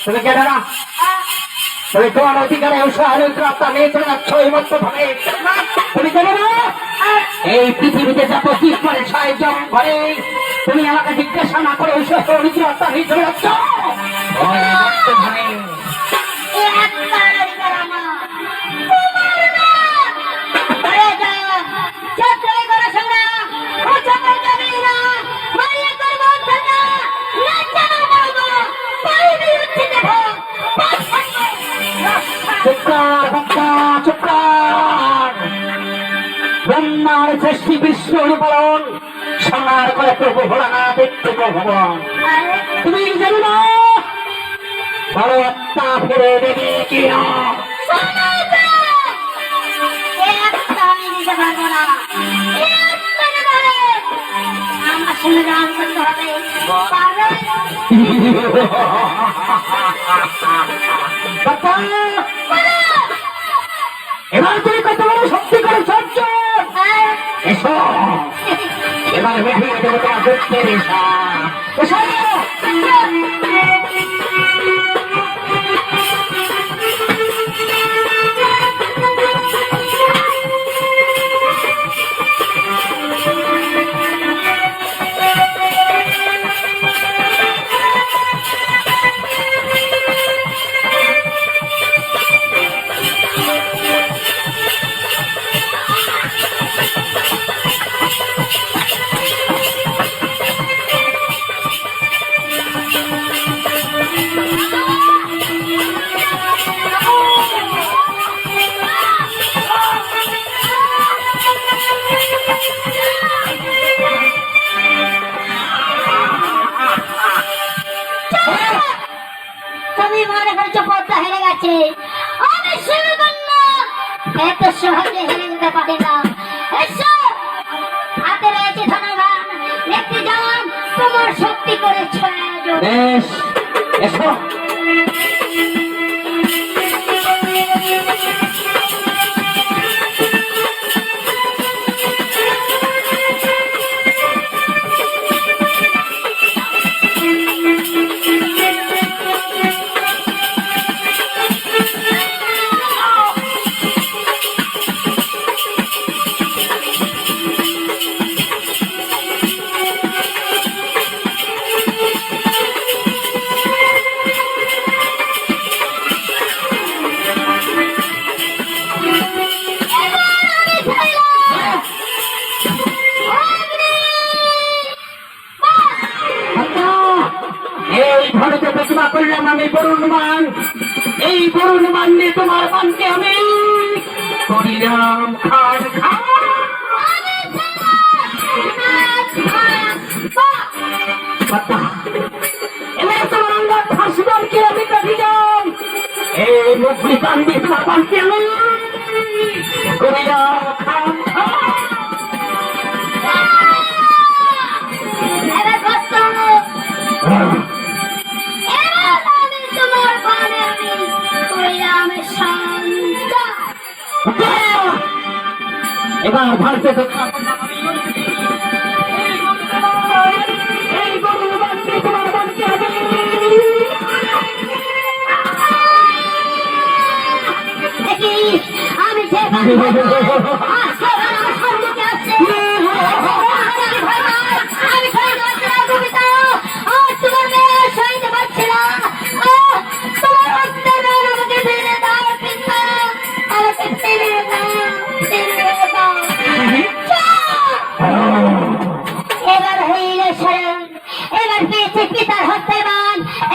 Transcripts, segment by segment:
তুমি কে দাঁড়া? তুমি তোমার অধিকারে আত্মা নিয়ে চলে যাচ্ছ এই মতো ভাবে। তুমি জানো না এই পৃথিবীতে যত জীব করে ছয়জন ঘরে, তুমি আমাকে জিজ্ঞাসা না করে আত্মা নিয়ে চলে যাচ্ছ ব্রহ্মার সৃষ্টি বিশ্ব অনুপালন সংহার করে প্রভু ভোলানাথ ভগবান। তুমি জানো না বড় আত্মা ফিরে দেবে কিনা? এবার তুমি কত বড় শক্তি করে সহ্য এসো, এবার বেরিয়ে দেবো তোমার দুঃখের এসা। এত সহজে হেরে যেতে পারে না। এসো, হাতে রয়েছে ধনবান, দেখতে যান তোমার শক্তি করেছ। বেশ, এসো। করলাম আমি বরুণমান, এই বরুণমান নিয়ে তোমার মানকে আমি করিলাম খান খান। এবার তোমার আল্লাহ ফাঁসিবানকে আমি কাটিলাম, এই মুক্তি পান দিয়ে তোমার মানকে আমি করিলাম খান খান। এবার ভারতে তো আমি পিতার হত্যা,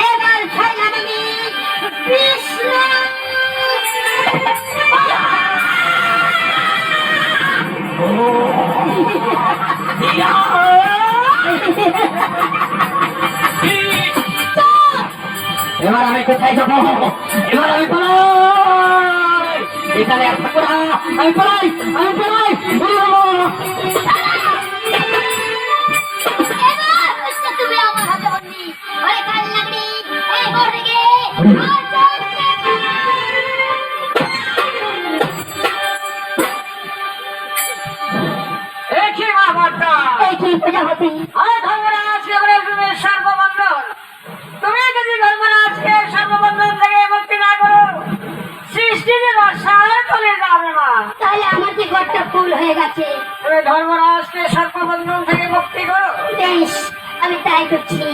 এবার ছাড়লাম আমি কৃষ্ণ। এবার আমি কোথায় যাবো? এবার আমি পালাই, এখানে আর থাকবো না, আমি পালাই, আমি পালাই। তুমি আমার হাতে বন্দি, ওই কাল লাগনি এই বড় গে চলে যাবে মা। তাহলে আমার কি ঘরটা ফুল হয়ে গেছে? তুমি ধর্মরাজকে সর্পবন্ধন থেকে মুক্তি করো। বেশ, আমি তাই করছি।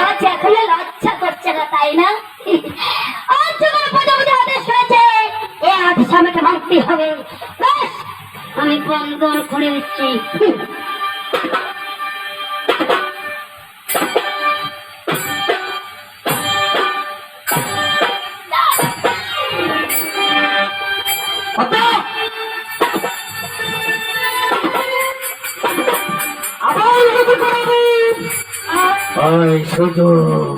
আজ এখনো লজ্জা করছে না, তাই না? আজ যখন প্রজাপতি আদেশ হয়েছে, এ আদেশ আমাকে মানতে হবে। বেশ, আমি বন্ধন করে দিচ্ছি। ওই সুযোগ